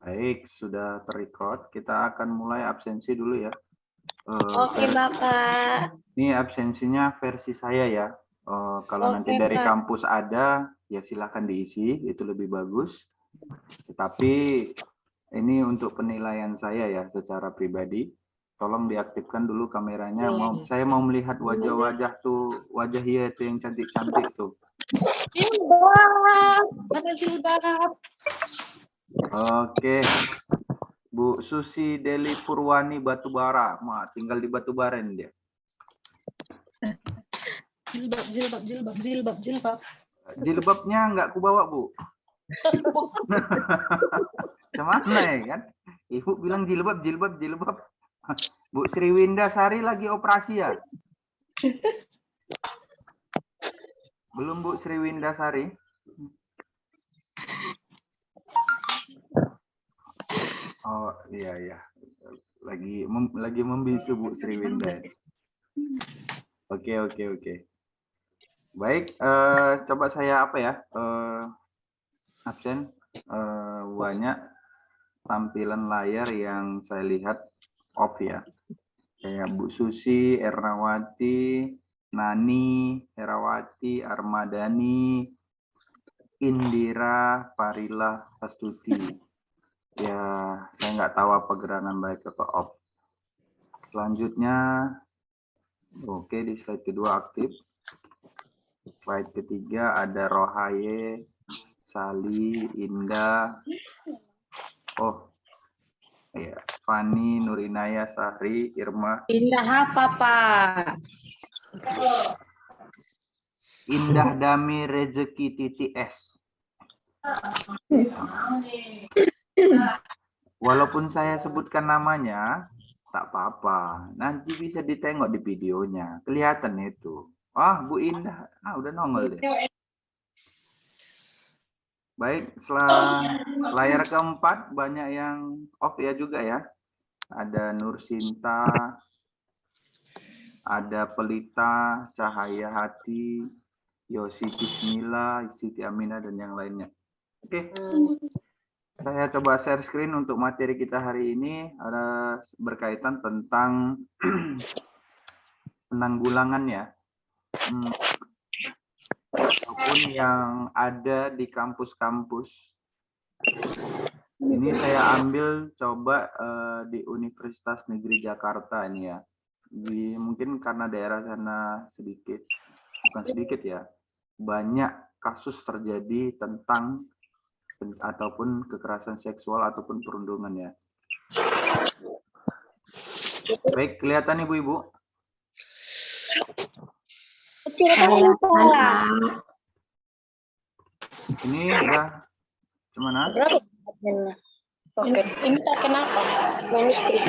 Baik, sudah terrecord. Kita akan mulai absensi dulu ya. Oke, Bapak. Ini absensinya versi saya ya. Kalau nanti Oke, dari Pak. kampus ada, ya silahkan diisi, itu lebih bagus. Tetapi ini untuk penilaian saya ya secara pribadi. Tolong diaktifkan dulu kameranya. Saya mau melihat wajah-wajah tuh, wajah dia itu yang cantik-cantik tuh. Jilbab, ada jilbab. Oke. Bu Susi Deli Purwani Batubara, tinggal di Batubara ini dia. Jilbab. Jilbabnya nggak kubawa, Bu. Gimana ya kan? Ibu bilang jilbab. Bu Sriwinda Sari lagi operasi ya? Belum, Bu Sriwinda Sari? Oh iya. Lagi membisu Bu Sriwinda. Oke. Baik, coba saya absen. Banyak tampilan layar yang saya lihat off ya. Kayak Bu Susi, Ernawati, Nani, Herawati, Armadani, Indira, Parila, Astuti. Ya, saya nggak tahu apa gerangan baik atau off. Selanjutnya, oke, di slide kedua aktif. Slide ketiga ada Rohaye, Sali, Indah. Oh, ya, Fani, Nurinaya, Sahri, Irma. Indah apa, Pak? Indah Dami Rezeki TTS. Walaupun saya sebutkan namanya, tak apa-apa. Nanti bisa ditengok di videonya. Kelihatan itu. Bu Indah. Udah nongol deh. Baik, setelah layar keempat, banyak yang off ya juga ya. Ada Nur Sinta, ada Pelita, Cahaya Hati, Yosi Bismillah, Siti Aminah, dan yang lainnya. Oke. Saya coba share screen untuk materi kita hari ini. Ada berkaitan tentang penanggulangan ya. Ataupun yang ada di kampus-kampus. Ini saya ambil coba di Universitas Negeri Jakarta ini ya. Mungkin karena daerah sana bukan sedikit ya, banyak kasus terjadi tentang ataupun kekerasan seksual ataupun perundungan ya. Baik, kelihatan Ibu-ibu? Ini udah gimana? Ini tak kenapa? Manuskrip.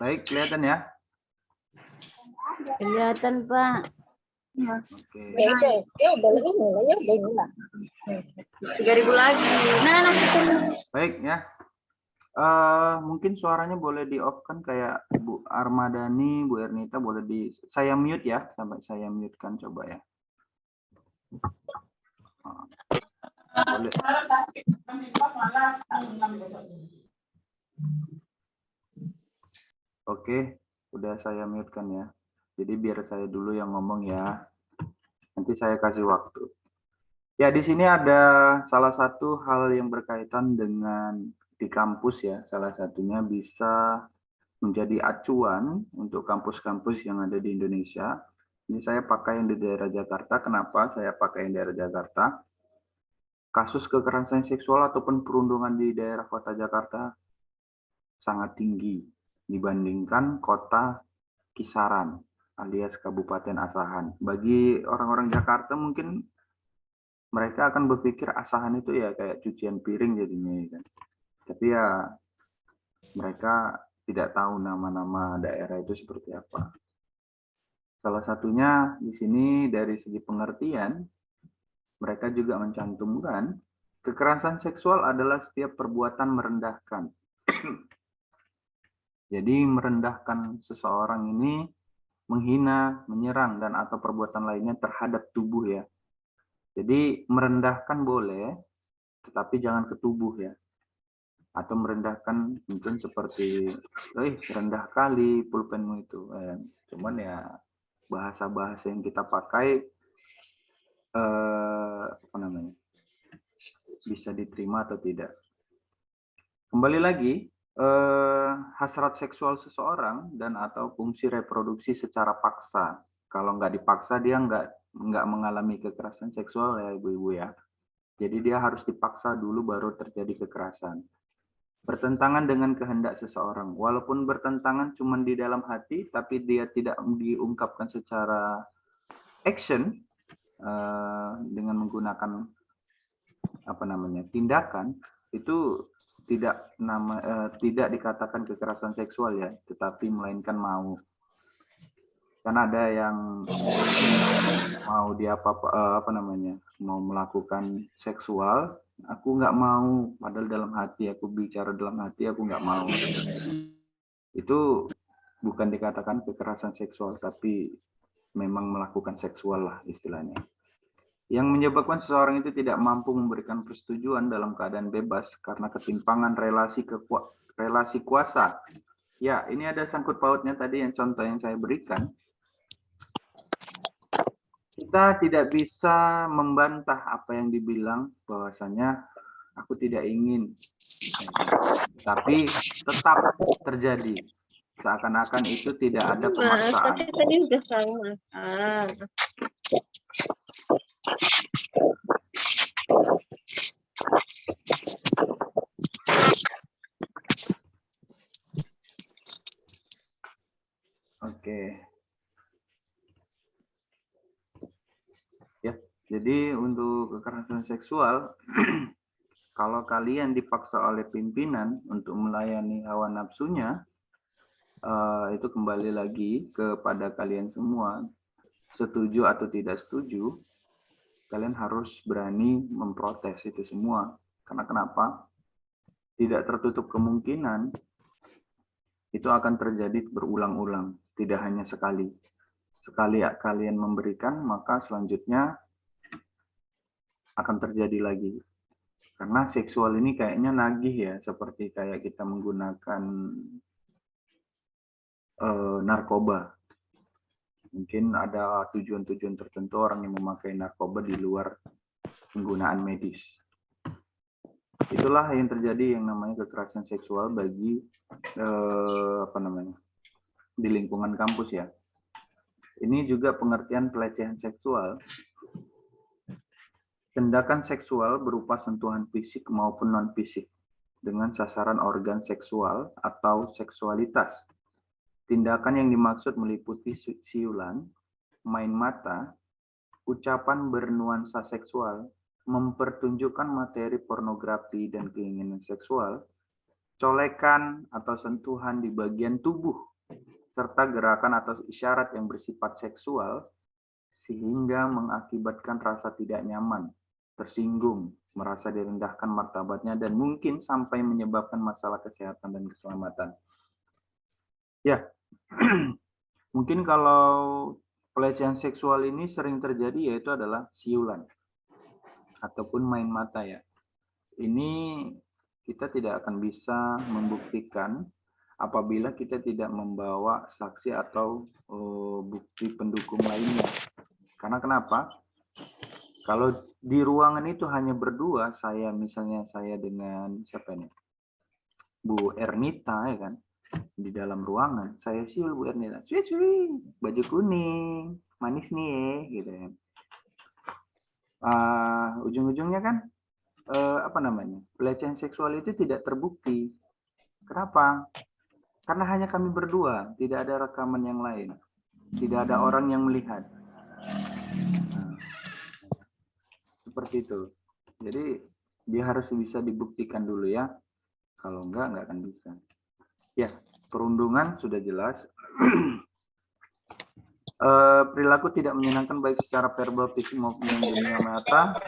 Baik, kelihatan ya? Kelihatan, Pak. Oke. Ya udah ini lah. 3.000 lagi. Nah. Baik ya. Mungkin suaranya boleh di off kan, kayak Bu Armadani, Bu Ernita boleh saya mute ya, sampai saya mute kan, coba ya. Boleh. Oke, udah saya mute kan ya. Jadi biar saya dulu yang ngomong ya. Nanti saya kasih waktu. Ya, di sini ada salah satu hal yang berkaitan dengan di kampus ya. Salah satunya bisa menjadi acuan untuk kampus-kampus yang ada di Indonesia. Ini saya pakai yang di daerah Jakarta. Kenapa saya pakai yang daerah Jakarta? Kasus kekerasan seksual ataupun perundungan di daerah kota Jakarta sangat tinggi dibandingkan kota kisaran alias Kabupaten Asahan. Bagi orang-orang Jakarta mungkin mereka akan berpikir Asahan itu ya kayak cucian piring jadinya ya kan. Tapi ya mereka tidak tahu nama-nama daerah itu seperti apa. Salah satunya di sini dari segi pengertian, mereka juga mencantumkan kekerasan seksual adalah setiap perbuatan merendahkan. Jadi merendahkan seseorang ini menghina, menyerang, dan atau perbuatan lainnya terhadap tubuh ya. Jadi merendahkan boleh, tetapi jangan ke tubuh ya. Atau merendahkan mungkin seperti, rendah kali pulpenmu itu. Cuman ya bahasa-bahasa yang kita pakai apa namanya, bisa diterima atau tidak. Kembali lagi, hasrat seksual seseorang dan atau fungsi reproduksi secara paksa. Kalau nggak dipaksa dia nggak mengalami kekerasan seksual ya ibu-ibu ya. Jadi dia harus dipaksa dulu baru terjadi kekerasan. Bertentangan dengan kehendak seseorang. Walaupun bertentangan cuma di dalam hati, tapi dia tidak diungkapkan secara action dengan menggunakan apa namanya tindakan, itu tidak dikatakan kekerasan seksual ya, tetapi melainkan mau. Karena ada yang mau dia mau melakukan seksual, aku nggak mau, padahal dalam hati aku bicara dalam hati aku nggak mau. Itu bukan dikatakan kekerasan seksual, tapi memang melakukan seksual lah istilahnya. Yang menyebabkan seseorang itu tidak mampu memberikan persetujuan dalam keadaan bebas karena ketimpangan relasi kuasa. Ya, ini ada sangkut pautnya tadi yang contoh yang saya berikan. Kita tidak bisa membantah apa yang dibilang bahwasanya aku tidak ingin, tapi tetap terjadi. Seakan-akan itu tidak ada pemaksaan. Tapi tadi udah saya makan. Oke. Ya, jadi untuk kekerasan seksual, kalau kalian dipaksa oleh pimpinan untuk melayani hawa nafsunya, itu kembali lagi kepada kalian semua, setuju atau tidak setuju, kalian harus berani memprotes itu semua. Karena kenapa? Tidak tertutup kemungkinan itu akan terjadi berulang-ulang, tidak hanya sekali. Sekali kalian memberikan, maka selanjutnya akan terjadi lagi. Karena seksual ini kayaknya nagih ya, seperti kayak kita menggunakan narkoba. Mungkin ada tujuan-tujuan tertentu orang yang memakai narkoba di luar penggunaan medis. Itulah yang terjadi yang namanya kekerasan seksual bagi di lingkungan kampus ya. Ini juga pengertian pelecehan seksual. Tindakan seksual berupa sentuhan fisik maupun non-fisik dengan sasaran organ seksual atau seksualitas. Tindakan yang dimaksud meliputi siulan, main mata, ucapan bernuansa seksual, mempertunjukkan materi pornografi dan keinginan seksual, colekan atau sentuhan di bagian tubuh, serta gerakan atau isyarat yang bersifat seksual, sehingga mengakibatkan rasa tidak nyaman, tersinggung, merasa direndahkan martabatnya, dan mungkin sampai menyebabkan masalah kesehatan dan keselamatan. Ya, mungkin kalau pelecehan seksual ini sering terjadi yaitu adalah siulan ataupun main mata ya. Ini kita tidak akan bisa membuktikan apabila kita tidak membawa saksi atau bukti pendukung lainnya. Karena kenapa? Kalau di ruangan itu hanya berdua, saya dengan siapa nih? Bu Ernita ya kan? Di dalam ruangan, saya siul Bu Ernita, cuy, baju kuning, manis nih, gitu ya. Ujung-ujungnya kan, pelecehan seksual itu tidak terbukti. Kenapa? Karena hanya kami berdua, tidak ada rekaman yang lain, tidak ada orang yang melihat. Seperti itu. Jadi dia harus bisa dibuktikan dulu ya. Kalau enggak akan bisa. Ya, perundungan sudah jelas. Perilaku tidak menyenangkan baik secara verbal, fisik maupun yang dunia mata.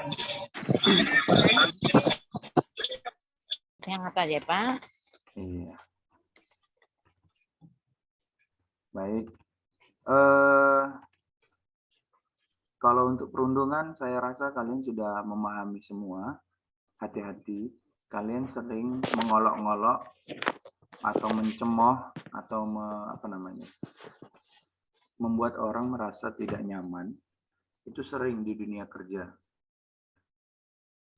Yang apa ya Pak? Iya. Baik. Kalau untuk perundungan, saya rasa kalian sudah memahami semua. Hati-hati, kalian sering mengolok-ngolok atau mencemooh atau membuat orang merasa tidak nyaman. Itu sering di dunia kerja.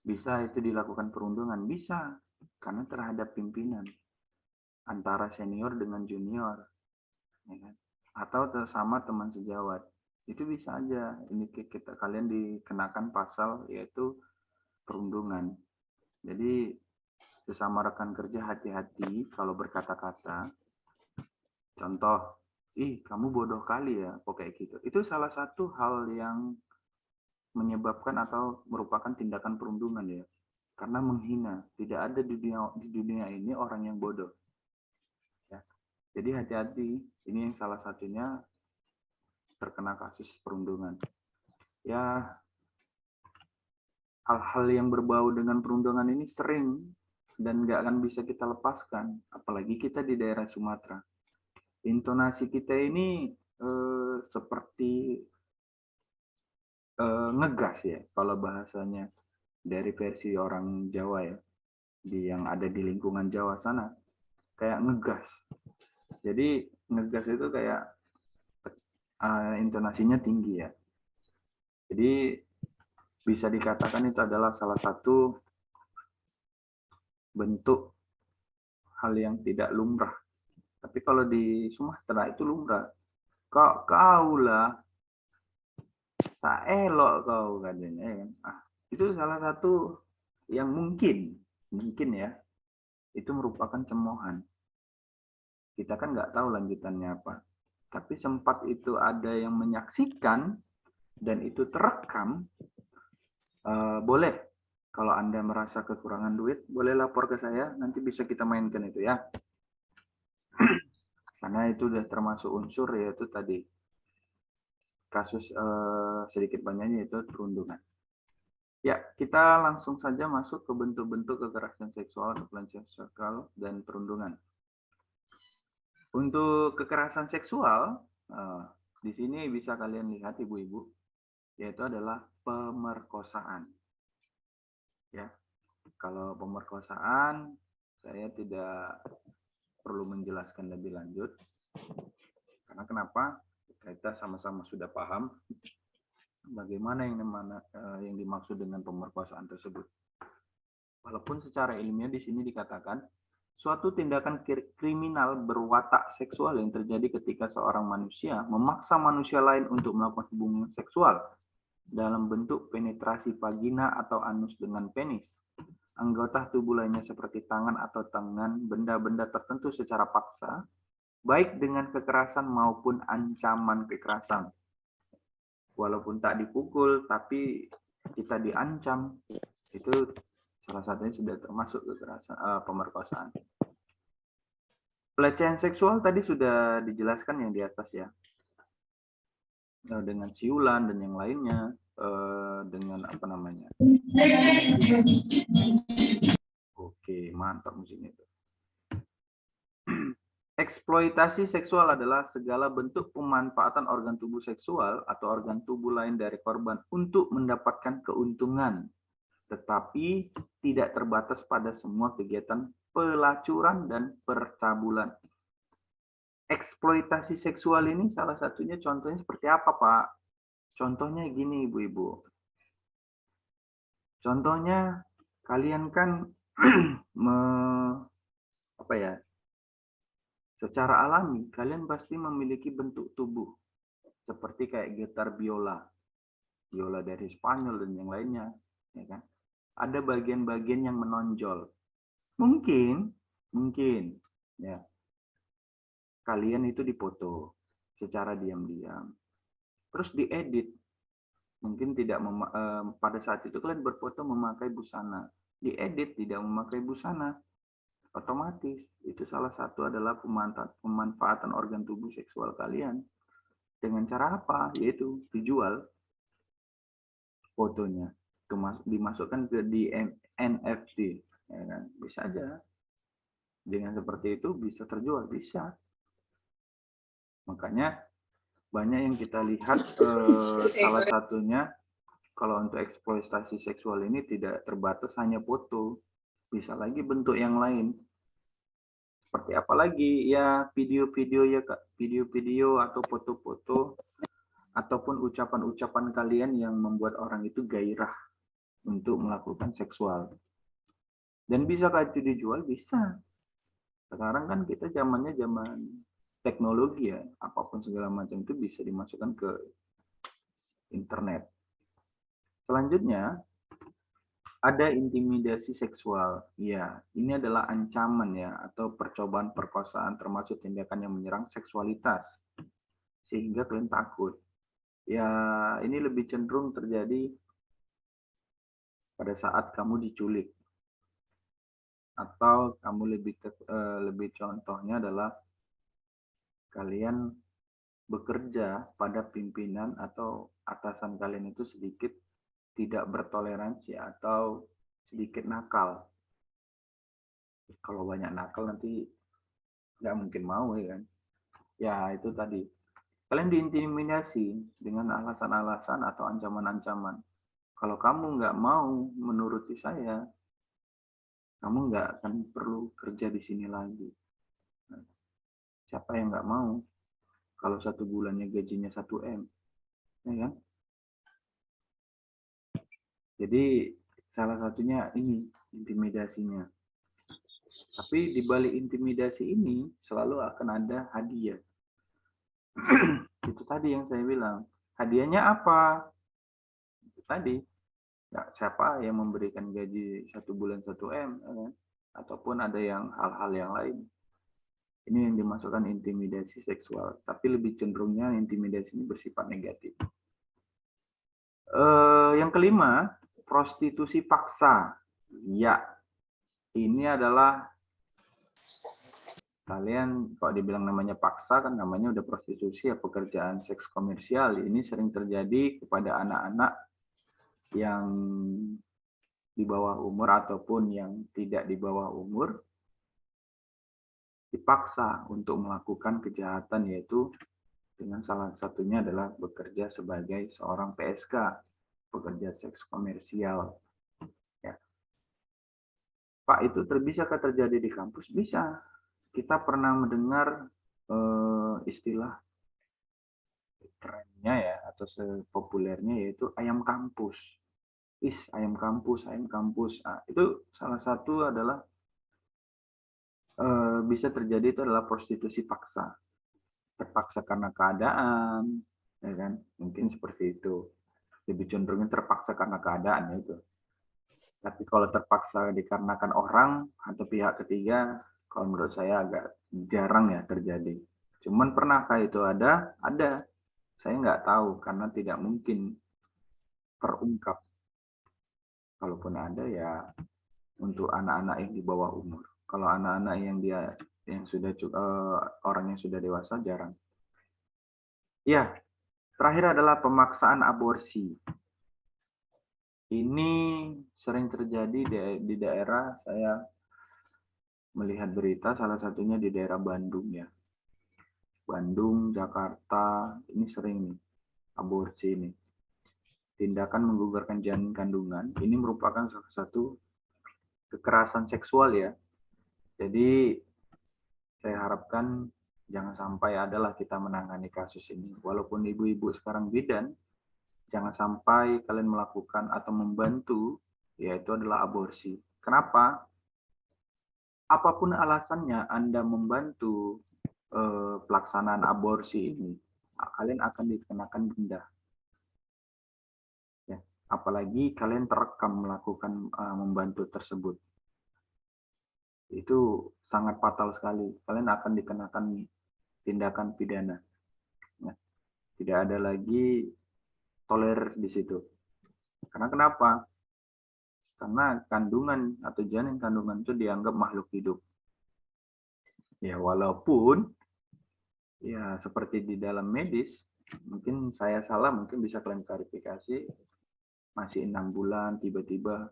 Bisa itu dilakukan perundungan? Bisa, karena terhadap pimpinan. Antara senior dengan junior. Ya kan? Atau sama teman sejawat. Itu bisa aja. Ini kalian dikenakan pasal yaitu perundungan. Jadi sesama rekan kerja hati-hati kalau berkata-kata. Contoh, kamu bodoh kali ya, kok kayak gitu. Itu salah satu hal yang menyebabkan atau merupakan tindakan perundungan ya. Karena menghina. Tidak ada di dunia ini orang yang bodoh. Ya. Jadi hati-hati. Ini yang salah satunya terkena kasus perundungan. Ya, hal-hal yang berbau dengan perundungan ini sering dan nggak akan bisa kita lepaskan. Apalagi kita di daerah Sumatera. Intonasi kita ini seperti ngegas ya, kalau bahasanya dari versi orang Jawa ya, yang ada di lingkungan Jawa sana, kayak ngegas. Jadi ngegas itu kayak intonasinya tinggi ya. Jadi bisa dikatakan itu adalah salah satu bentuk hal yang tidak lumrah. Tapi kalau di Sumatera itu lumrah. Kau lah, tak elok kau katanya. Itu salah satu yang mungkin ya, itu merupakan cemoohan. Kita kan nggak tahu lanjutannya apa. Tapi sempat itu ada yang menyaksikan dan itu terekam. Boleh, kalau Anda merasa kekurangan duit, boleh lapor ke saya, nanti bisa kita mainkan itu ya. Karena itu sudah termasuk unsur yaitu tadi kasus sedikit banyaknya itu perundungan. Ya, kita langsung saja masuk ke bentuk-bentuk kekerasan seksual, pelecehan seksual, dan perundungan. Untuk kekerasan seksual, di sini bisa kalian lihat ibu-ibu, yaitu adalah pemerkosaan. Ya, kalau pemerkosaan, saya tidak perlu menjelaskan lebih lanjut. Karena kenapa? Kita sama-sama sudah paham bagaimana yang dimaksud dengan pemerkosaan tersebut. Walaupun secara ilmiah di sini dikatakan suatu tindakan kriminal berwatak seksual yang terjadi ketika seorang manusia memaksa manusia lain untuk melakukan hubungan seksual dalam bentuk penetrasi vagina atau anus dengan penis, anggota tubuh lainnya seperti tangan atau benda-benda tertentu secara paksa, baik dengan kekerasan maupun ancaman kekerasan. Walaupun tak dipukul, tapi kita diancam, itu salah satunya sudah termasuk kekerasan, pemerkosaan. Pelecehan seksual tadi sudah dijelaskan yang di atas ya, dengan siulan dan yang lainnya, dengan apa namanya? Oke, mantap musiknya itu. Eksploitasi seksual adalah segala bentuk pemanfaatan organ tubuh seksual atau organ tubuh lain dari korban untuk mendapatkan keuntungan, tetapi tidak terbatas pada semua kegiatan pelacuran dan percabulan. Eksploitasi seksual ini salah satunya contohnya seperti apa, Pak? Contohnya gini, Ibu-ibu. Contohnya kalian kan secara alami kalian pasti memiliki bentuk tubuh seperti kayak gitar biola dari Spanyol dan yang lainnya, ya kan? Ada bagian-bagian yang menonjol. Mungkin ya. Kalian itu dipoto secara diam-diam. Terus diedit. Mungkin tidak pada saat itu kalian berfoto memakai busana. Diedit tidak memakai busana. Otomatis itu salah satu adalah pemanfaatan organ tubuh seksual kalian. Dengan cara apa? Yaitu dijual fotonya. Dimasukkan ke NFT. Ya kan? Bisa aja. Dengan seperti itu bisa terjual. Bisa. Makanya banyak yang kita lihat salah satunya kalau untuk eksploitasi seksual ini tidak terbatas hanya foto, bisa lagi bentuk yang lain. Seperti apa lagi? Ya video-video ya Kak, video-video atau foto-foto ataupun ucapan-ucapan kalian yang membuat orang itu gairah untuk melakukan seksual. Dan bisakah itu dijual? Bisa. Sekarang kan kita zamannya zaman teknologi ya, apapun segala macam itu bisa dimasukkan ke internet. Selanjutnya, ada intimidasi seksual. Ya, ini adalah ancaman ya atau percobaan perkosaan termasuk tindakan yang menyerang seksualitas sehingga kalian takut. Ya, ini lebih cenderung terjadi pada saat kamu diculik atau kamu lebih contohnya adalah kalian bekerja pada pimpinan atau atasan kalian itu sedikit tidak bertoleransi atau sedikit nakal. Kalau banyak nakal nanti nggak mungkin mau ya kan. Ya itu tadi. Kalian diintimidasi dengan alasan-alasan atau ancaman-ancaman. Kalau kamu nggak mau menuruti saya, kamu nggak akan perlu kerja di sini lagi. Nah, siapa yang nggak mau? Kalau satu bulannya gajinya 1 M, ya kan? Jadi salah satunya ini intimidasinya. Tapi di balik intimidasi ini selalu akan ada hadiah. Itu tadi yang saya bilang. Hadiahnya apa? Itu tadi. Ya, siapa yang memberikan gaji 1 bulan 1 M, ya kan? Ataupun ada yang hal-hal yang lain. Ini yang dimasukkan intimidasi seksual. Tapi lebih cenderungnya intimidasi ini bersifat negatif. Yang kelima, prostitusi paksa. Ya, ini adalah kalian kalau dibilang namanya paksa kan namanya udah prostitusi ya, pekerjaan seks komersial. Ini sering terjadi kepada anak-anak yang di bawah umur ataupun yang tidak di bawah umur dipaksa untuk melakukan kejahatan, yaitu dengan salah satunya adalah bekerja sebagai seorang PSK, pekerja seks komersial. Ya. Pak, itu bisakah terjadi di kampus? Bisa. Kita pernah mendengar istilah trennya ya atau sepopulernya yaitu ayam kampus. Ayam kampus, ayam kampus. Nah, itu salah satu adalah bisa terjadi itu adalah prostitusi paksa. Terpaksa karena keadaan, ya kan? Mungkin seperti itu. Lebih cenderungnya terpaksa karena keadaan itu. Tapi kalau terpaksa dikarenakan orang atau pihak ketiga, kalau menurut saya agak jarang ya terjadi. Cuman pernahkah itu ada? Ada. Saya nggak tahu karena tidak mungkin terungkap. Kalaupun ada ya untuk anak-anak yang di bawah umur. Kalau anak-anak yang sudah orang yang sudah dewasa jarang. Ya, terakhir adalah pemaksaan aborsi. Ini sering terjadi di daerah saya melihat berita, salah satunya di daerah Bandung ya. Bandung, Jakarta, ini sering nih aborsi ini. Tindakan menggugurkan janin kandungan ini merupakan salah satu kekerasan seksual ya. Jadi saya harapkan jangan sampai adalah kita menangani kasus ini. Walaupun ibu-ibu sekarang bidan, jangan sampai kalian melakukan atau membantu, yaitu adalah aborsi. Kenapa? Apapun alasannya Anda membantu pelaksanaan aborsi ini, kalian akan dikenakan denda. Ya, apalagi kalian terekam melakukan membantu tersebut. Itu sangat fatal sekali. Kalian akan dikenakan tindakan pidana. Ya, tidak ada lagi tolerir di situ. Karena kenapa? Karena kandungan atau janin kandungan itu dianggap makhluk hidup. Ya walaupun ya seperti di dalam medis, mungkin saya salah, mungkin bisa kalian klarifikasi, masih 6 bulan tiba-tiba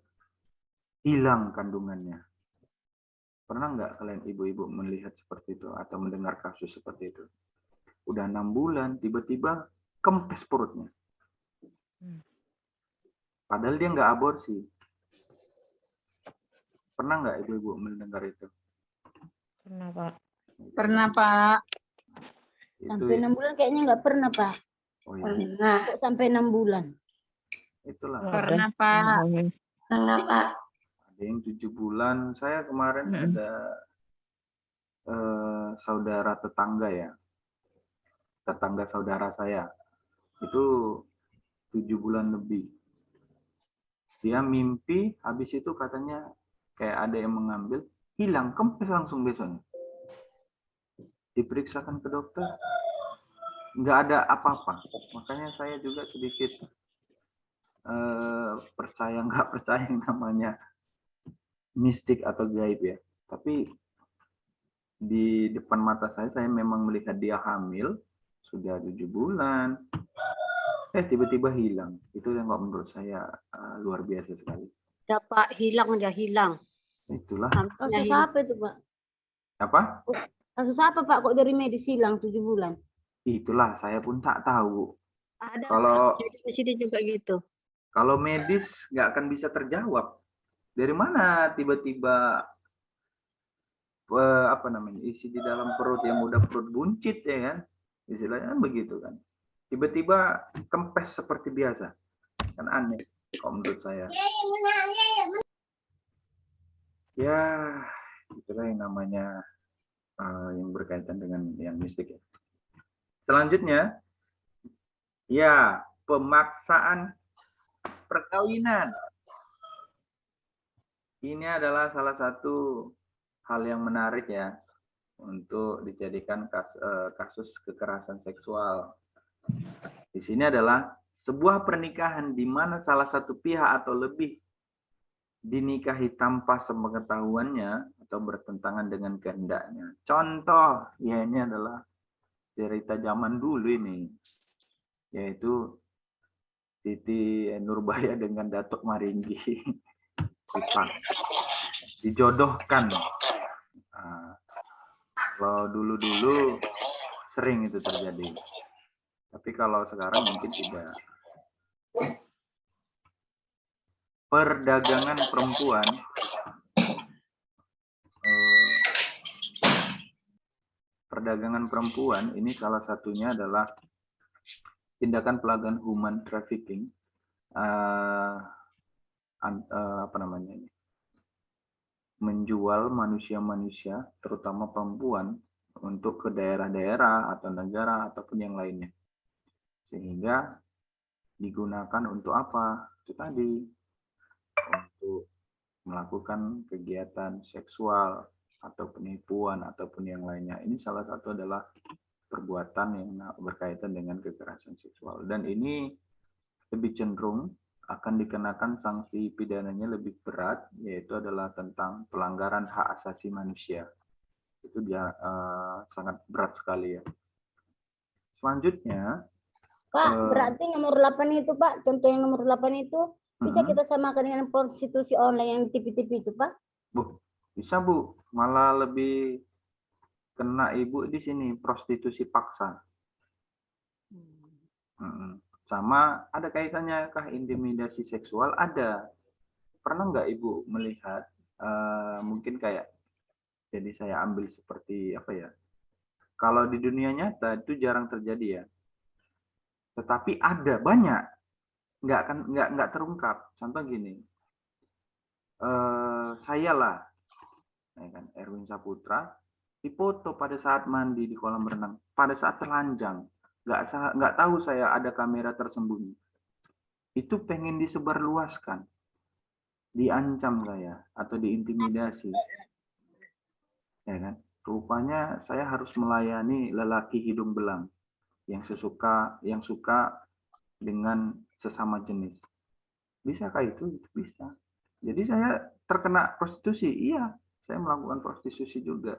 hilang kandungannya. Pernah nggak kalian ibu-ibu melihat seperti itu atau mendengar kasus seperti itu? udah 6 bulan, tiba-tiba kempes perutnya. Padahal dia nggak aborsi. Pernah nggak ibu-ibu mendengar itu? Pernah, Pak. Pernah, Pak. Sampai Itu 6 bulan kayaknya nggak pernah, Pak. oh ya, Pernah. Kok sampai 6 bulan? itulah. Ada. Pernah, Pak. Pernah, Pak. Ada yang 7 bulan. Saya kemarin ada saudara tetangga ya. Tetangga saudara saya. Itu 7 bulan lebih. Dia mimpi, habis itu katanya kayak ada yang mengambil, hilang, kempes langsung besoknya. Diperiksakan ke dokter, nggak ada apa-apa. Makanya saya juga sedikit percaya nggak percaya yang namanya mistik atau gaib ya. Tapi di depan mata saya memang melihat dia hamil, sudah 7 bulan, tiba-tiba hilang. Itu yang nggak menurut saya luar biasa sekali. Dapat hilang dia hilang. Itulah. Hampirnya Kasus hilang. apa itu, Pak? Apa? Kasus apa, Pak? Kok dari medis hilang 7 bulan? Itulah saya pun tak tahu. Ada Kalau di sini juga gitu. kalau medis nggak akan bisa terjawab. Dari mana tiba-tiba apa namanya isi di dalam perut yang udah perut buncit ya kan? Istilahnya kan begitu kan. Tiba-tiba kempes seperti biasa. Kan aneh kalau menurut saya. Ya, itulah yang namanya yang berkaitan dengan yang mistik ya. Selanjutnya, ya, pemaksaan perkawinan. Ini adalah salah satu hal yang menarik ya untuk dijadikan kasus kekerasan seksual. Di sini adalah sebuah pernikahan di mana salah satu pihak atau lebih dinikahi tanpa sepengetahuannya atau bertentangan dengan kehendaknya. Contoh, ya ini adalah cerita zaman dulu ini, yaitu Siti Nurbaya dengan Datuk Maringgi dijodohkan. Nah, kalau dulu-dulu sering itu terjadi, tapi kalau sekarang mungkin tidak. Perdagangan perempuan, perdagangan perempuan ini salah satunya adalah tindakan pelanggaran human trafficking, apa namanya ini, menjual manusia-manusia, terutama perempuan, untuk ke daerah-daerah atau negara ataupun yang lainnya, sehingga digunakan untuk apa? Itu tadi, untuk melakukan kegiatan seksual atau penipuan ataupun yang lainnya. Ini salah satu adalah perbuatan yang berkaitan dengan kekerasan seksual, dan ini lebih cenderung akan dikenakan sanksi pidananya lebih berat, yaitu adalah tentang pelanggaran hak asasi manusia. Itu dia sangat berat sekali ya. Selanjutnya, Pak, berarti nomor 8 itu, Pak, contoh yang nomor 8 itu bisa kita samakan dengan prostitusi online yang di TV-TV itu, Pak? Bu, bisa Bu, malah lebih kena ibu di sini prostitusi paksa. Sama ada kaitannya kah intimidasi seksual? Ada. Pernah nggak Ibu melihat mungkin kayak, jadi saya ambil seperti apa ya? Kalau di dunia nyata itu jarang terjadi ya. Tetapi ada banyak, nggak terungkap. Contoh gini, saya lah, ya kan, Erwin Saputra dipoto pada saat mandi di kolam renang, pada saat telanjang, nggak tahu saya ada kamera tersembunyi. Itu pengen disebarluaskan, diancam saya atau diintimidasi, ya kan? Rupanya saya harus melayani lelaki hidung belang yang suka dengan sesama jenis. Bisakah itu? Bisa. Jadi saya terkena prostitusi, iya, saya melakukan prostitusi juga,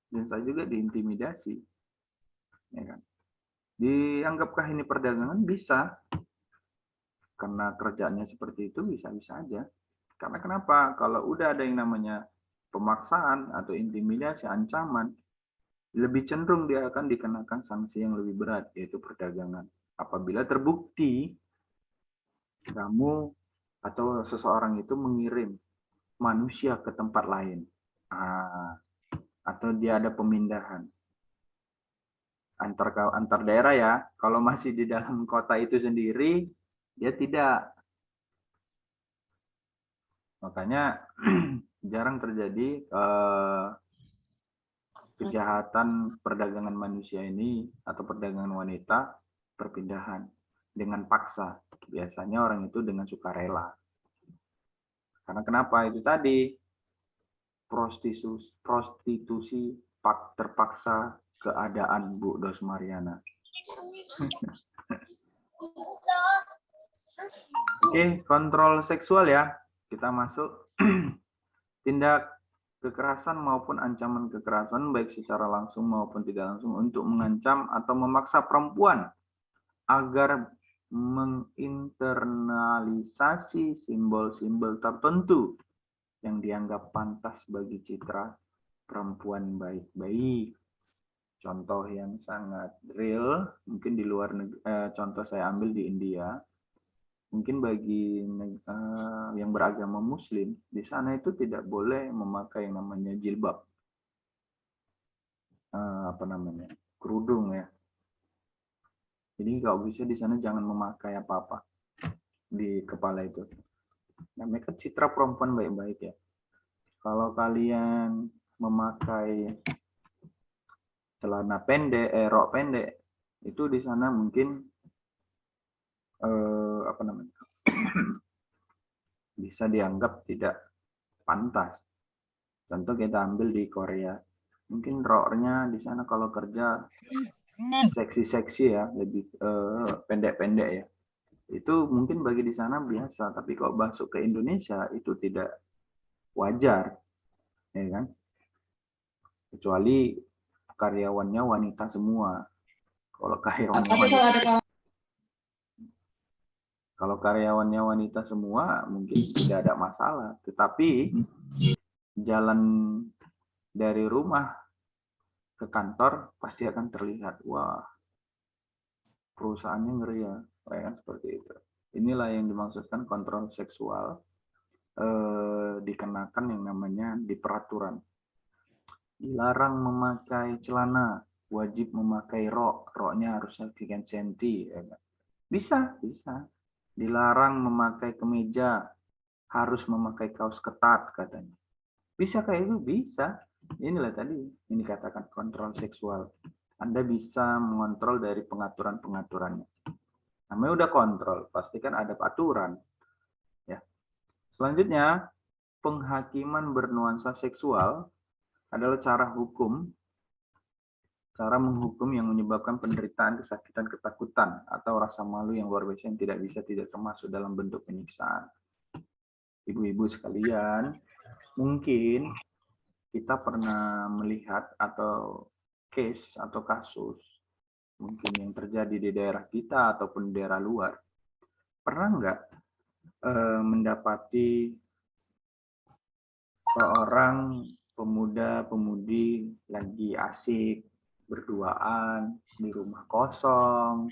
dan saya juga diintimidasi, ya kan? Dianggapkah ini perdagangan? Bisa, karena kerjanya seperti itu, bisa-bisa aja. Karena kenapa? Kalau udah ada yang namanya pemaksaan atau intimidasi, ancaman, lebih cenderung dia akan dikenakan sanksi yang lebih berat, yaitu perdagangan. Apabila terbukti kamu atau seseorang itu mengirim manusia ke tempat lain, atau dia ada pemindahan antar daerah ya. Kalau masih di dalam kota itu sendiri, dia tidak. Makanya jarang terjadi kejahatan perdagangan manusia ini atau perdagangan wanita perpindahan dengan paksa. Biasanya orang itu dengan sukarela. Karena kenapa? Itu tadi prostitusi terpaksa keadaan Bu Dos Mariana. Oke, kontrol seksual ya. Kita masuk. Tindak kekerasan maupun ancaman kekerasan baik secara langsung maupun tidak langsung untuk mengancam atau memaksa perempuan agar menginternalisasi simbol-simbol tertentu yang dianggap pantas bagi citra perempuan baik-baik. Contoh yang sangat real, mungkin di luar negeri, contoh saya ambil di India. Mungkin bagi yang beragama Muslim, di sana itu tidak boleh memakai yang namanya jilbab, kerudung ya. Jadi kalau bisa di sana jangan memakai apa-apa di kepala itu. Nah, mereka citra perempuan baik-baik ya. Kalau kalian memakai celana pendek, rok pendek, itu di sana mungkin bisa dianggap tidak pantas. Contoh kita ambil di Korea, mungkin roknya di sana kalau kerja seksi-seksi ya, lebih pendek-pendek ya. Itu mungkin bagi di sana biasa, tapi kalau masuk ke Indonesia itu tidak wajar, ya kan? Kecuali karyawannya wanita semua. Kalau karyawannya wanita semua mungkin tidak ada masalah. Tetapi jalan dari rumah ke kantor pasti akan terlihat, wah perusahaannya ngeri ya, kan seperti itu. Inilah yang dimaksudkan kontrol seksual dikenakan yang namanya di peraturan. Dilarang memakai celana, wajib memakai rok, roknya harus sekian senti. Bisa. Dilarang memakai kemeja, harus memakai kaos ketat katanya. Bisa kayak itu? Bisa. Inilah tadi ini dikatakan kontrol seksual. Anda bisa mengontrol dari pengaturan-pengaturannya. Namanya udah kontrol, pasti kan ada aturan. Ya. Selanjutnya, penghakiman bernuansa seksual adalah cara menghukum yang menyebabkan penderitaan, kesakitan, ketakutan, atau rasa malu yang luar biasa yang tidak termasuk dalam bentuk penyiksaan. Ibu-ibu sekalian, mungkin kita pernah melihat atau case atau kasus mungkin yang terjadi di daerah kita ataupun daerah luar. Pernah nggak mendapati seorang pemuda-pemudi lagi asik berduaan di rumah kosong,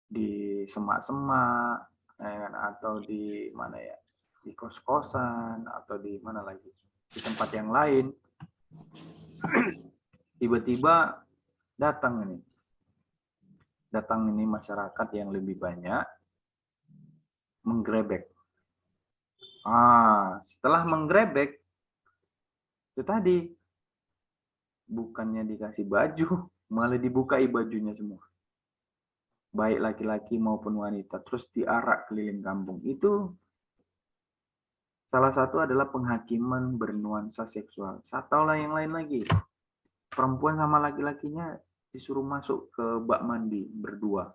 di semak-semak, atau di mana ya, di kos-kosan atau di mana lagi, di tempat yang lain, tiba-tiba datang ini masyarakat yang lebih banyak menggerebek. Setelah menggerebek itu tadi bukannya dikasih baju, malah dibukai bajunya semua. Baik laki-laki maupun wanita, terus diarak keliling kampung. Itu salah satu adalah penghakiman bernuansa seksual. Atau yang lain lagi. Perempuan sama laki-lakinya disuruh masuk ke bak mandi berdua,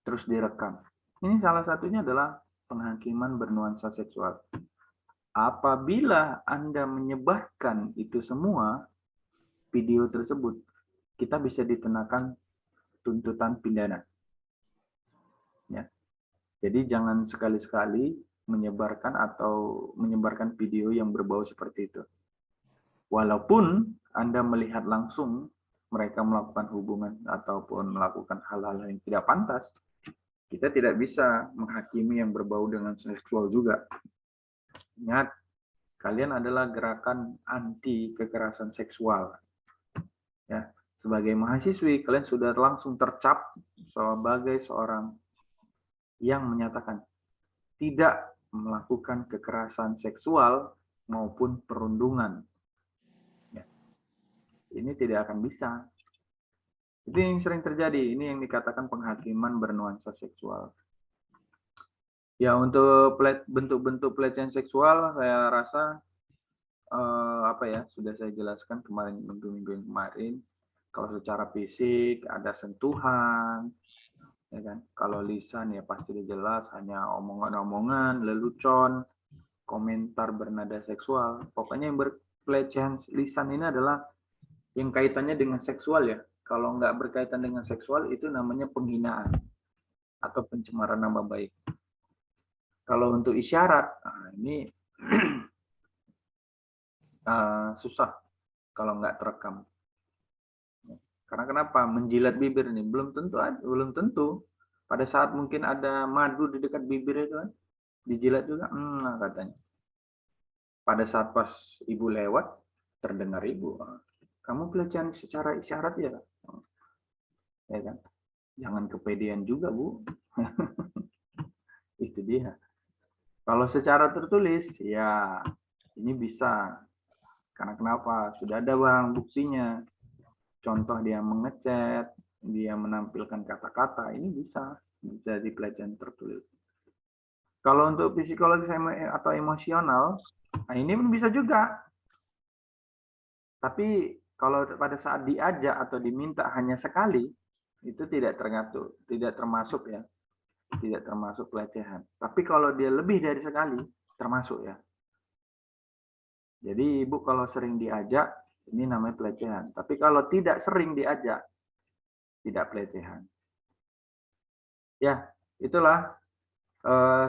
terus direkam. Ini salah satunya adalah penghakiman bernuansa seksual. Apabila Anda menyebarkan itu semua, video tersebut, kita bisa dikenakan tuntutan pidana. Ya. Jadi jangan sekali-sekali menyebarkan video yang berbau seperti itu. Walaupun Anda melihat langsung mereka melakukan hubungan ataupun melakukan hal-hal yang tidak pantas, kita tidak bisa menghakimi yang berbau dengan seksual juga. Ingat, kalian adalah gerakan anti kekerasan seksual. Ya, sebagai mahasiswi, kalian sudah langsung tercap sebagai seorang yang menyatakan tidak melakukan kekerasan seksual maupun perundungan. Ya. Ini tidak akan bisa. Itu yang sering terjadi. Ini yang dikatakan penghakiman bernuansa seksual. Ya, untuk bentuk-bentuk pelecehan seksual, saya rasa sudah saya jelaskan kemarin, minggu-minggu yang kemarin. Kalau secara fisik ada sentuhan, ya kan. Kalau lisan ya pasti jelas, hanya omongan-omongan, lelucon, komentar bernada seksual. Pokoknya yang pelecehan lisan ini adalah yang kaitannya dengan seksual ya. Kalau nggak berkaitan dengan seksual itu namanya penghinaan atau pencemaran nama baik. Kalau untuk isyarat, nah ini susah kalau nggak terekam. Karena kenapa? Menjilat bibir nih belum tentu. Pada saat mungkin ada madu di dekat bibir itu kan, dijilat juga, katanya. Pada saat pas ibu lewat, terdengar ibu, kamu pelecehan secara isyarat ya? Ya kan? Jangan kepedean juga, Bu. Itu dia. Kalau secara tertulis, ya ini bisa. Karena kenapa? Sudah ada bang buktinya. Contoh dia mengechat, dia menampilkan kata-kata, ini bisa jadi pelecehan tertulis. Kalau untuk psikologis atau emosional, nah ini pun bisa juga. Tapi kalau pada saat diajak atau diminta hanya sekali, itu tidak termasuk ya. Tidak termasuk pelecehan. Tapi kalau dia lebih dari sekali, termasuk ya. Jadi ibu kalau sering diajak, ini namanya pelecehan. Tapi kalau tidak sering diajak, tidak pelecehan. Ya, itulah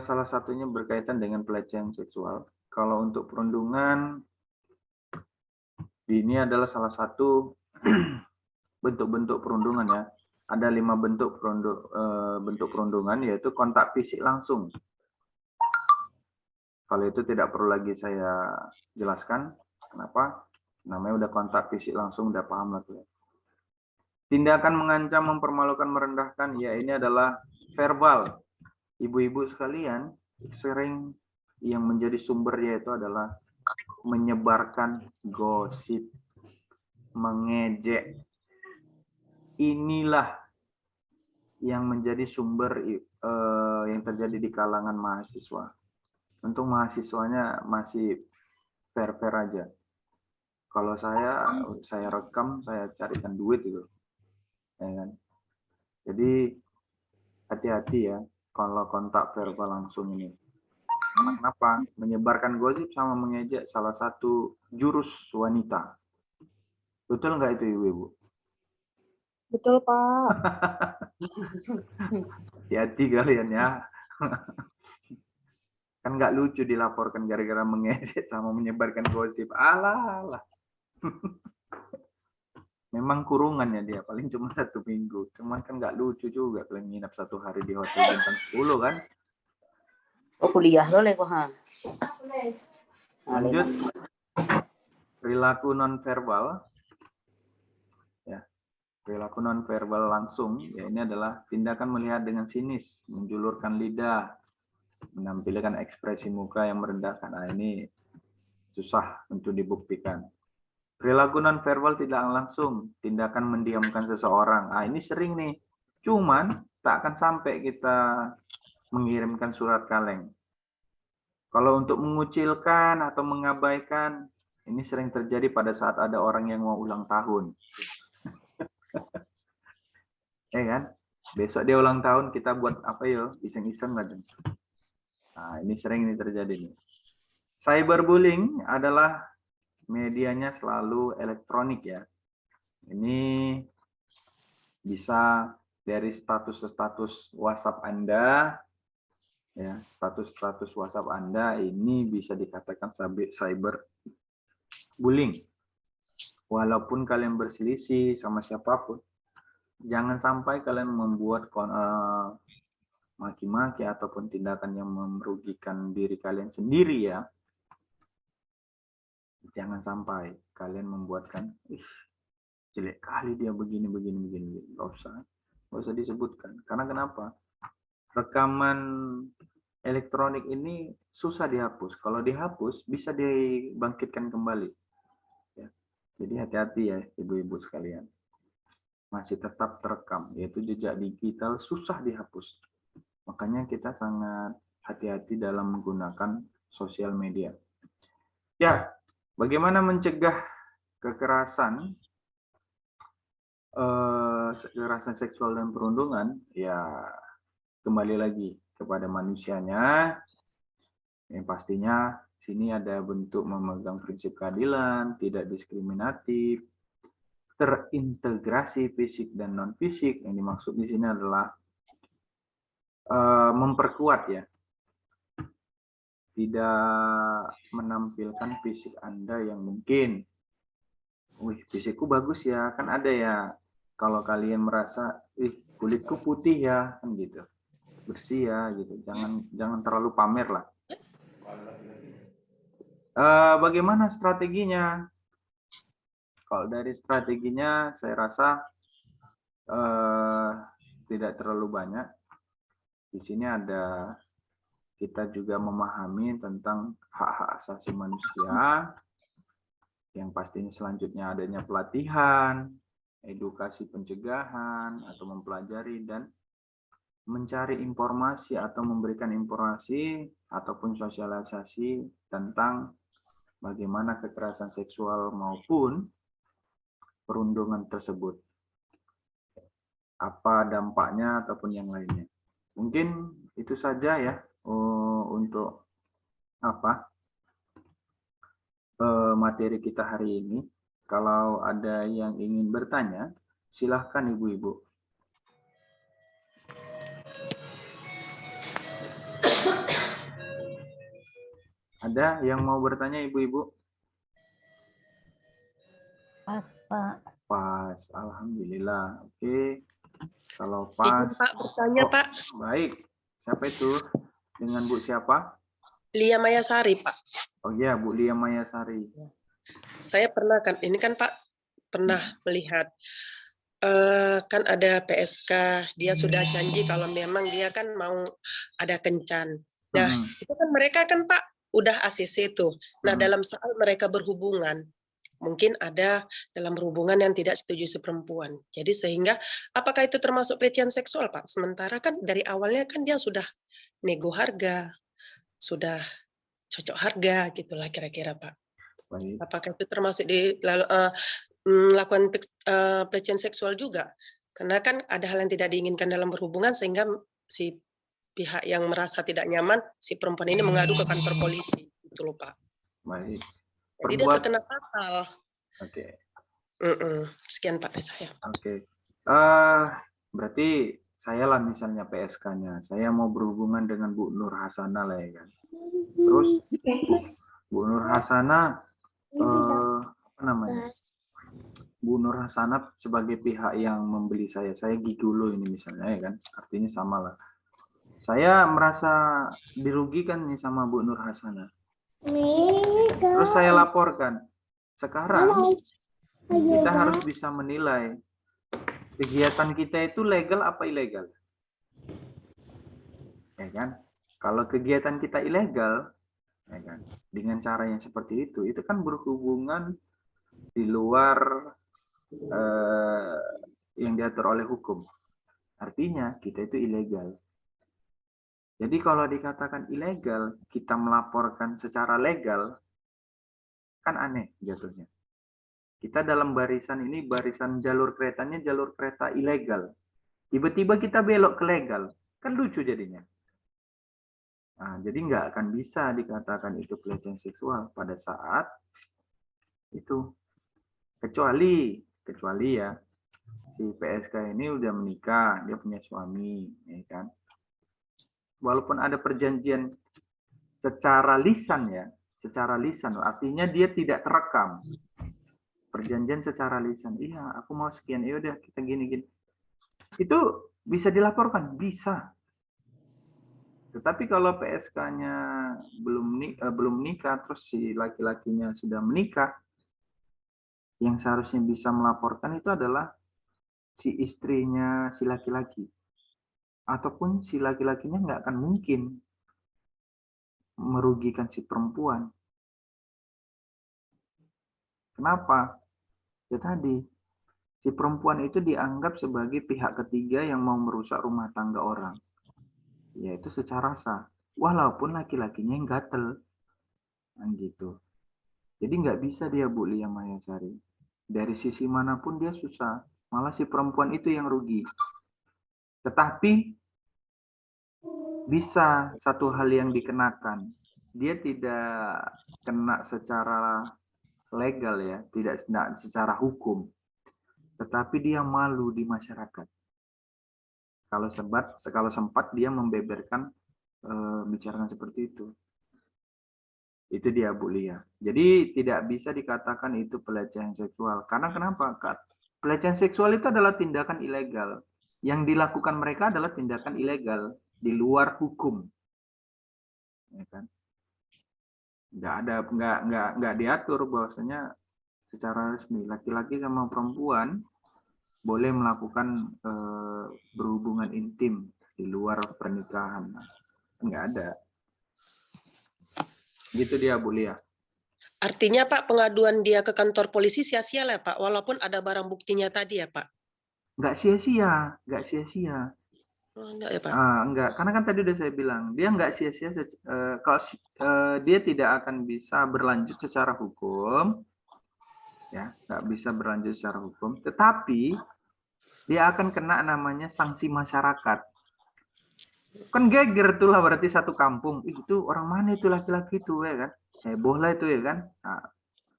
salah satunya berkaitan dengan pelecehan seksual. Kalau untuk perundungan, ini adalah salah satu bentuk-bentuk perundungan ya. Ada 5 bentuk perundungan, yaitu kontak fisik langsung. Kalau itu tidak perlu lagi saya jelaskan. Kenapa? Namanya udah kontak fisik langsung, udah paham lah tuh. Tindakan mengancam, mempermalukan, merendahkan, ya ini adalah verbal. Ibu-ibu sekalian, sering yang menjadi sumbernya itu adalah menyebarkan gosip, mengejek. Inilah yang menjadi sumber yang terjadi di kalangan mahasiswa. Untuk mahasiswanya masih fair-fair aja. Kalau saya rekam, saya carikan duit itu. Ya kan? Jadi hati-hati ya kalau kontak verbal langsung ini. Kenapa? Menyebarkan gosip sama mengejek salah satu jurus wanita. Betul nggak itu ibu-ibu? Betul, Pak. Hati-hati kalian ya. Kan nggak lucu dilaporkan gara-gara mengejek sama menyebarkan gosip. Alah. Memang kurungannya dia paling cuma 1 minggu. Cuman kan nggak lucu juga kalian nginap 1 hari di hotel bintang 10 kan. Oh kuliah boleh kok ha. Lanjut. Perilaku nonverbal. Ya. Perilaku nonverbal langsung, ya ini adalah tindakan melihat dengan sinis, menjulurkan lidah, menampilkan ekspresi muka yang merendahkan. Nah, ini susah untuk dibuktikan. Perilaku nonverbal tidak langsung, tindakan mendiamkan seseorang. Nah, ini sering nih. Cuman tak akan sampai kita mengirimkan surat kaleng. Kalau untuk mengucilkan atau mengabaikan, ini sering terjadi pada saat ada orang yang mau ulang tahun. Ya kan? Besok dia ulang tahun, kita buat apa yo? Iseng-iseng aja. Nah, ini sering ini terjadi nih. Cyberbullying adalah medianya selalu elektronik ya. Ini bisa dari status-status WhatsApp Anda, ya, status-status WhatsApp Anda ini bisa dikatakan cyberbullying. walaupun kalian berselisih sama siapapun, jangan sampai kalian membuat maki-maki ataupun tindakan yang merugikan diri kalian sendiri ya. Jangan sampai kalian membuatkan, jelek kali dia begini. Nggak usah disebutkan. Karena kenapa? Rekaman elektronik ini susah dihapus. Kalau dihapus bisa dibangkitkan kembali. Ya. Jadi hati-hati ya ibu-ibu sekalian. Masih tetap terekam, yaitu jejak digital susah dihapus. Makanya kita sangat hati-hati dalam menggunakan sosial media. Ya, bagaimana mencegah kekerasan seksual dan perundungan? Ya, kembali lagi kepada manusianya. Yang pastinya sini ada bentuk memegang prinsip keadilan, tidak diskriminatif, terintegrasi fisik dan non fisik. Yang dimaksud di sini adalah memperkuat ya, tidak menampilkan fisik Anda yang mungkin, fisikku bagus ya, kan ada ya, kalau kalian merasa, kulitku putih ya, kan gitu, bersih ya, gitu, jangan terlalu pamer lah. Bagaimana strateginya? Kalau dari strateginya, saya rasa tidak terlalu banyak. Di sini ada, kita juga memahami tentang hak-hak asasi manusia, yang pastinya selanjutnya adanya pelatihan, edukasi pencegahan, atau mempelajari dan mencari informasi atau memberikan informasi ataupun sosialisasi tentang bagaimana kekerasan seksual maupun perundungan tersebut. Apa dampaknya ataupun yang lainnya. Mungkin itu saja ya untuk materi kita hari ini. Kalau ada yang ingin bertanya, silahkan ibu-ibu. Ada yang mau bertanya ibu-ibu? Pas, Pak. Pas, alhamdulillah. Oke. Kalau pas. Izin, Pak, bertanya, Pak. Baik. Siapa itu? Dengan Bu siapa? Lia Mayasari, Pak. Oh iya, Bu Lia Mayasari. Saya pernah kan, ini kan Pak pernah melihat kan ada PSK, dia sudah janji kalau memang dia kan mau ada kencan. Nah, itu kan mereka kan Pak udah ACC tuh. Nah, dalam saat mereka berhubungan, mungkin ada dalam hubungan yang tidak setuju seperempuan. Jadi sehingga apakah itu termasuk pelecehan seksual, Pak? Sementara kan dari awalnya kan dia sudah nego harga, sudah cocok harga gitulah kira-kira, Pak. Baik. Apakah itu termasuk di melakukan pelecehan seksual juga? Karena kan ada hal yang tidak diinginkan dalam berhubungan sehingga si pihak yang merasa tidak nyaman, si perempuan ini mengadu ke kantor polisi. Itu loh, Pak. Baik. Jadi dia terkena pasal. Oke. Sekian Pak dari saya. Oke. Berarti saya lah misalnya PSK-nya. Saya mau berhubungan dengan Bu Nur Hasanah lah ya kan. Terus Bu Nur Hasanah apa namanya? Bu Nur Hasanah sebagai pihak yang membeli saya gigolo ini misalnya ya kan. Artinya sama lah. Saya merasa dirugikan nih sama Bu Nur Hasanah. Terus saya laporkan. Sekarang kita harus bisa menilai kegiatan kita itu legal apa ilegal. Ya kan? Kalau kegiatan kita ilegal, ya kan? Dengan cara yang seperti itu kan berhubungan di luar yang diatur oleh hukum. Artinya kita itu ilegal. Jadi kalau dikatakan ilegal, kita melaporkan secara legal, kan aneh jatuhnya. Kita dalam barisan ini, barisan jalur keretanya jalur kereta ilegal. Tiba-tiba kita belok ke legal. Kan lucu jadinya. Nah, jadi nggak akan bisa dikatakan itu pelecehan seksual pada saat itu. Kecuali ya, si PSK ini udah menikah, dia punya suami, ya kan. Walaupun ada perjanjian secara lisan ya, secara lisan artinya dia tidak terekam. perjanjian secara lisan, iya aku mau sekian, ya udah kita gini-gini. Itu bisa dilaporkan, bisa. Tetapi kalau PSK-nya belum menikah, terus si laki-lakinya sudah menikah, yang seharusnya bisa melaporkan itu adalah si istrinya si laki-laki. Ataupun si laki-lakinya nggak akan mungkin merugikan si perempuan. Kenapa? Ya tadi, si perempuan itu dianggap sebagai pihak ketiga yang mau merusak rumah tangga orang. Yaitu secara sah. Walaupun laki-lakinya yang gatel. Nah, gitu. Jadi nggak bisa dia Bu Lia Mayasari. Dari sisi manapun dia susah. Malah si perempuan itu yang rugi. Tetapi bisa satu hal yang dikenakan. Dia tidak kena secara legal ya, tidak secara hukum. Tetapi dia malu di masyarakat. Kalau sempat dia membeberkan bicarakan seperti itu. Itu dia Bu Lia. Jadi tidak bisa dikatakan itu pelecehan seksual. Karena kenapa? Pelecehan seksual itu adalah tindakan ilegal. Yang dilakukan mereka adalah tindakan ilegal di luar hukum. Ya kan? Nggak diatur bahwasanya secara resmi laki-laki sama perempuan boleh melakukan berhubungan intim di luar pernikahan. Nggak ada. Gitu dia Bu Lia. Artinya Pak, pengaduan dia ke kantor polisi sia-sia lah Pak, walaupun ada barang buktinya tadi ya Pak? Nggak sia-sia, nggak sia-sia. Oh, enggak ya Pak? Enggak, karena kan tadi udah saya bilang, dia nggak sia-sia kalau dia tidak akan bisa berlanjut secara hukum, ya nggak bisa berlanjut secara hukum, tetapi dia akan kena namanya sanksi masyarakat. Kan geger tuh lah berarti satu kampung, itu orang mana itu laki-laki itu ya kan, heboh lah itu ya kan. Nah,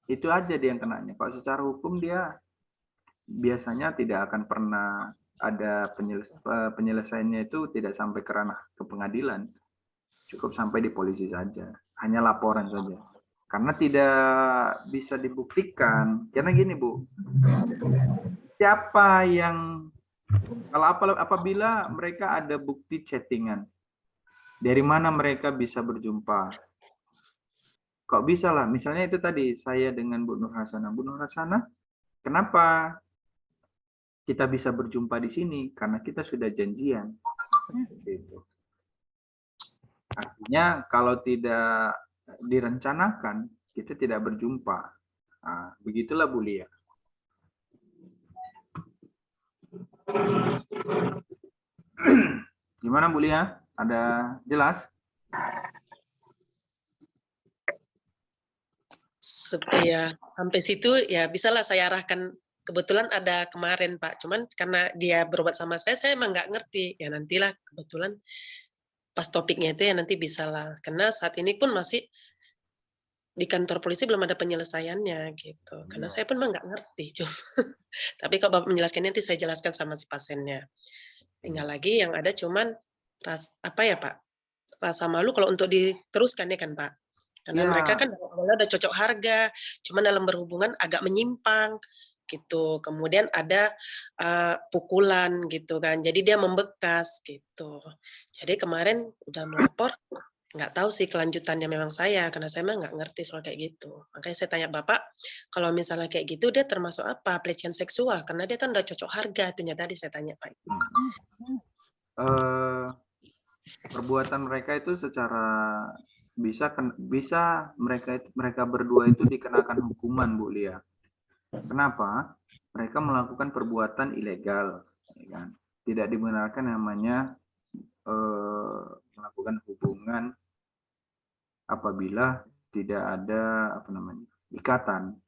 itu aja dia yang kenanya. Kalau secara hukum dia biasanya tidak akan pernah ada penyelesaiannya, itu tidak sampai ke ranah ke pengadilan, cukup sampai di polisi saja, hanya laporan saja, karena tidak bisa dibuktikan. Karena gini Bu, siapa yang apabila mereka ada bukti chattingan, dari mana mereka bisa berjumpa? Kok bisa lah, misalnya itu tadi saya dengan Bu Nur Hasanah. Bu Nur Hasanah, kenapa kita bisa berjumpa di sini? Karena kita sudah janjian. Gitu. Artinya kalau tidak direncanakan, kita tidak berjumpa. Nah, begitulah Bu Lia. Gimana Bu Lia? Ada jelas? Ya, sampai situ ya bisalah saya arahkan. Kebetulan ada kemarin Pak, cuman karena dia berobat sama saya emang nggak ngerti. Ya nantilah kebetulan pas topiknya itu ya nanti bisalah. Karena saat ini pun masih di kantor polisi belum ada penyelesaiannya gitu. Karena saya pun memang nggak ngerti. Tapi kalau Bapak menjelaskan nanti saya jelaskan sama si pasiennya. Tinggal lagi yang ada cuman apa ya Pak? Rasa malu kalau untuk diteruskan ya kan Pak? Karena mereka kan awalnya udah cocok harga, cuman dalam berhubungan agak menyimpang gitu. Kemudian ada pukulan gitu kan. Jadi dia membekas gitu. Jadi kemarin udah melapor, nggak tahu sih kelanjutannya memang saya, karena saya memang nggak ngerti soal kayak gitu. Makanya saya tanya Bapak, kalau misalnya kayak gitu dia termasuk apa? Pelecehan seksual? Karena dia kan udah cocok harga, itunya tadi saya tanya Pak. Perbuatan mereka itu secara bisa mereka berdua itu dikenakan hukuman Bu Lia. Kenapa? Mereka melakukan perbuatan ilegal, ya kan? Tidak dibenarkan namanya melakukan hubungan apabila tidak ada ikatan.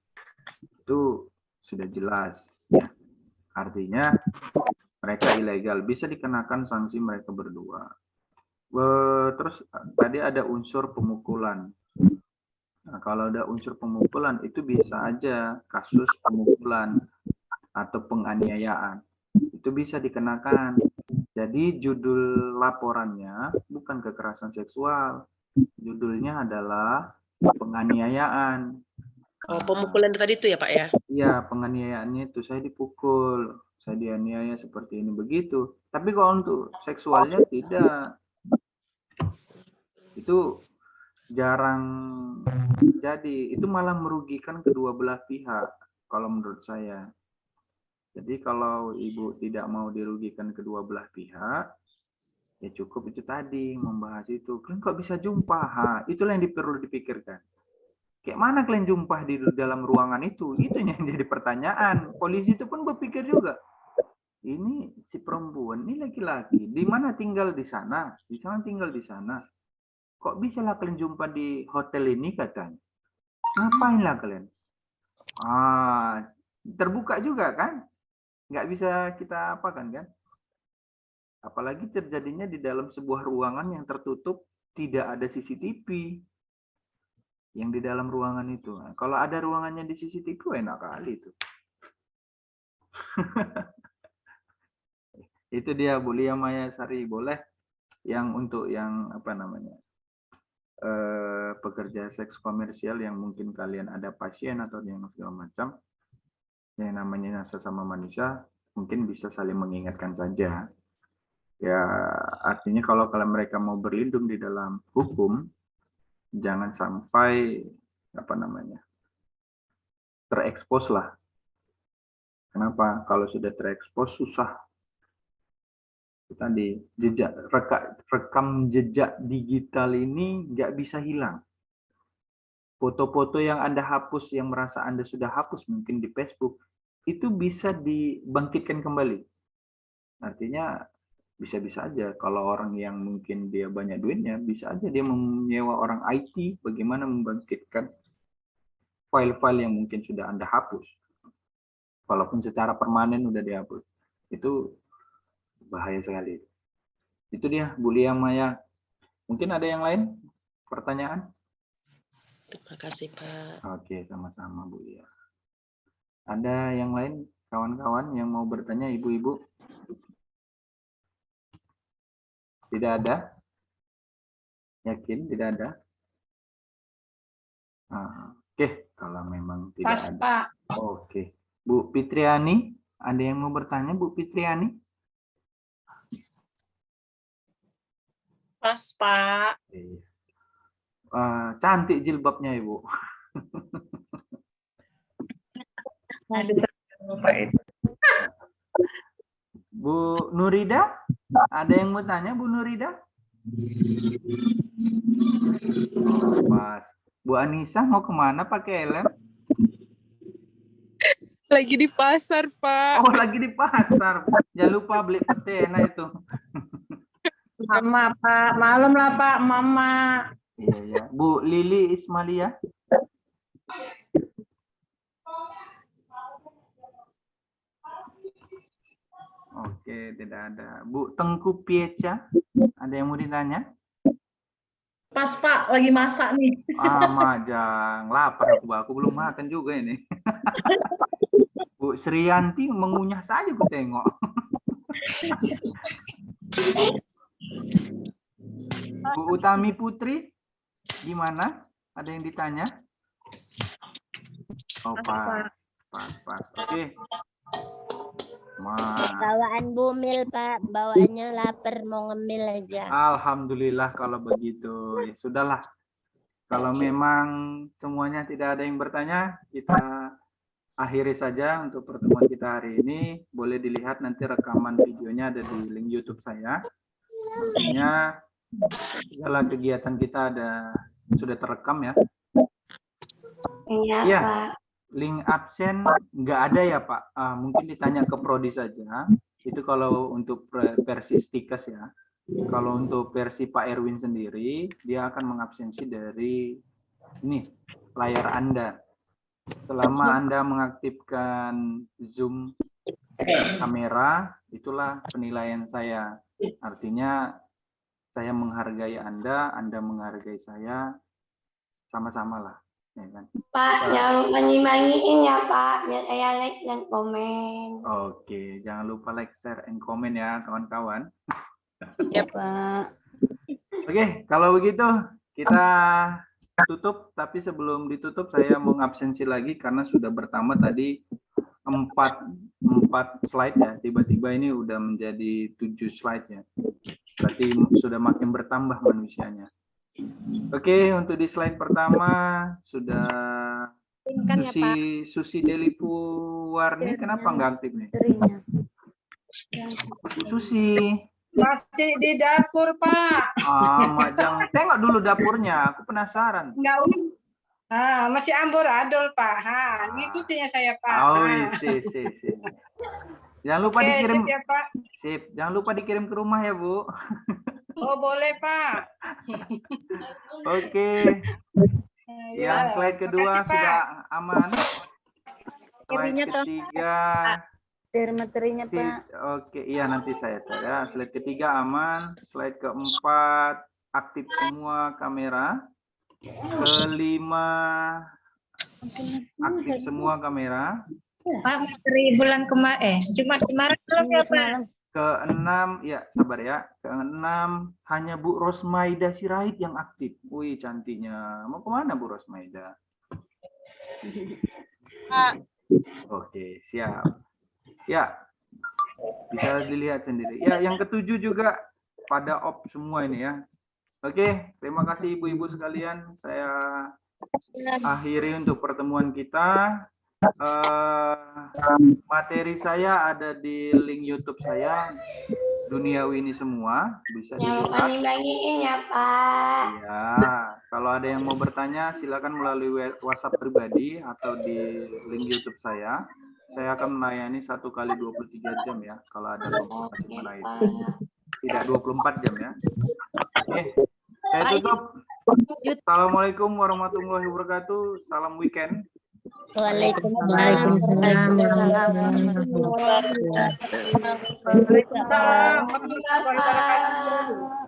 Itu sudah jelas. Ya. Artinya mereka ilegal, bisa dikenakan sanksi mereka berdua. Terus tadi ada unsur pemukulan. Nah, kalau ada unsur pemukulan itu bisa aja kasus pemukulan atau penganiayaan. Itu bisa dikenakan. Jadi judul laporannya bukan kekerasan seksual. Judulnya adalah penganiayaan. Oh, pemukulan tadi itu ya Pak ya? Iya, penganiayaannya itu saya dipukul, saya dianiaya seperti ini begitu. Tapi kalau untuk seksualnya tidak, itu jarang jadi. Itu malah merugikan kedua belah pihak kalau menurut saya. Jadi kalau ibu tidak mau dirugikan kedua belah pihak, ya cukup itu tadi membahas itu. Kalian kok bisa jumpa? Itulah yang perlu dipikirkan. Kayak mana kalian jumpa di dalam ruangan itu? Itu yang jadi pertanyaan. Polisi itu pun berpikir juga. Ini si perempuan, ini laki-laki. Di mana tinggal di sana? Di sana tinggal di sana. Kok bisa lah kalian jumpa di hotel ini katanya? Ngapain lah kalian? Terbuka juga kan? Nggak bisa kita apakan kan? Apalagi terjadinya di dalam sebuah ruangan yang tertutup, tidak ada CCTV. Yang di dalam ruangan itu. Nah, kalau ada ruangannya di CCTV, enak kali itu. Itu dia Bu Lia Maya Sari. Boleh yang untuk yang apa namanya pekerja seks komersial yang mungkin kalian ada pasien atau yang segala macam, yang namanya sesama manusia, mungkin bisa saling mengingatkan saja. Ya artinya kalau mereka mau berlindung di dalam hukum, jangan sampai apa namanya terekspos lah. Kenapa? Kalau sudah terekspos susah. Tadi rekam jejak digital ini nggak bisa hilang. Foto-foto yang Anda hapus, yang merasa Anda sudah hapus mungkin di Facebook, itu bisa dibangkitkan kembali. Artinya bisa-bisa aja kalau orang yang mungkin dia banyak duitnya, bisa aja dia menyewa orang IT bagaimana membangkitkan file-file yang mungkin sudah Anda hapus. Walaupun secara permanen udah dihapus. Itu bahaya sekali. Itu dia Bu Lia Maya. Mungkin ada yang lain pertanyaan? Terima kasih Pak. Oke, sama-sama Bu Lia. Ada yang lain kawan-kawan yang mau bertanya, ibu-ibu? Tidak ada? Yakin tidak ada? Oke, kalau memang tidak Pas, ada. Pak. Oke. Bu Fitriani, ada yang mau bertanya Bu Fitriani? Pas, Pak. Cantik jilbabnya Ibu. Aduh, lupa itu. Bu Nurida, ada yang mau tanya Bu Nurida? Oh, pas. Bu Anissa mau kemana pakai helm? Lagi di pasar, Pak. Oh, lagi di pasar. Jangan lupa beli pete enak itu. Sama, Pak. Malam lah, Pak. Mama. Iya, ya. Bu Lili Ismalia. Oke, tidak ada. Bu Tengku Pieca, ada yang mau ditanya? Pas, Pak. Lagi masak nih. Majang, lapar aku belum makan juga ini. Bu Sriyanti mengunyah saja aku tengok. Bu Utami Putri, gimana? Ada yang ditanya? Oh, pas. Oke. Bawaan bumil Pak, bawaannya lapar mau ngemil aja. Alhamdulillah kalau begitu. Ya sudahlah. Kalau memang semuanya tidak ada yang bertanya, kita akhiri saja untuk pertemuan kita hari ini. Boleh dilihat nanti rekaman videonya ada di link YouTube saya. Artinya segala kegiatan kita sudah terekam ya. Iya, Ya. Pak. Link absen nggak ada ya Pak. Mungkin ditanya ke Prodi saja. Itu kalau untuk versi Stikes ya. Kalau untuk versi Pak Erwin sendiri, dia akan mengabsensi dari ini layar Anda. Selama Anda mengaktifkan Zoom kamera, itulah penilaian saya. Artinya saya menghargai Anda menghargai saya, sama-sama lah. Ya kan? Pak, jangan lupa nyimangiin ya, Pak. Biar saya like dan komen. Oke, jangan lupa like, share, and komen ya kawan-kawan. Ya Pak. Oke, kalau begitu kita tutup, tapi sebelum ditutup saya mau ngabsensi lagi karena sudah bertambah tadi 4 slide ya. Tiba-tiba ini udah menjadi 7 slide ya. Berarti sudah makin bertambah manusianya. Oke, untuk di slide pertama sudah Susi Delipuwarni, kenapa nggak aktif nih? Terinya. Susi. Masih di dapur, Pak. Majang. Tengok dulu dapurnya, aku penasaran. Enggak masih amburadul, Pak. Ngikutin saya, Pak. Oh, sip. Jangan lupa dikirim. Sip ya, Pak. Sip, jangan lupa dikirim ke rumah ya, Bu. Oh, boleh, Pak. Oke. Yang slide kedua Makasih, Pak. sudah aman. Slide Kirinya toh. ketiga. Materinya, Sip. Pak. Oke, iya nanti saya. Slide ketiga aman. Slide keempat aktif semua kamera. Kelima aktif semua kamera. Pak, materi bulan kemarin, Jumat kemarin belum ya, Pak? Semalam. Keenam, ya sabar ya. Keenam hanya Bu Rosmaida Sirait yang aktif. Wih, cantiknya. Mau kemana Bu Rosmaida? Oke, siap. Ya, bisa dilihat sendiri. Ya, yang ketujuh juga pada off semua ini ya. Oke, terima kasih ibu-ibu sekalian. Saya akhiri untuk pertemuan kita. Materi saya ada di link YouTube saya, Duniawi ini semua, bisa dilihat. Bagiin ya, Pak. Ya, kalau ada yang mau bertanya silakan melalui WhatsApp pribadi atau di link YouTube saya. Saya akan melayani 1 kali 23 jam ya, kalau ada konsultasi mana itu. Tidak 24 jam ya. Oke, saya tutup. Assalamualaikum warahmatullahi wabarakatuh. Salam weekend. Waalaikumsalam warahmatullahi wabarakatuh. Waalaikumsalam warahmatullahi wabarakatuh.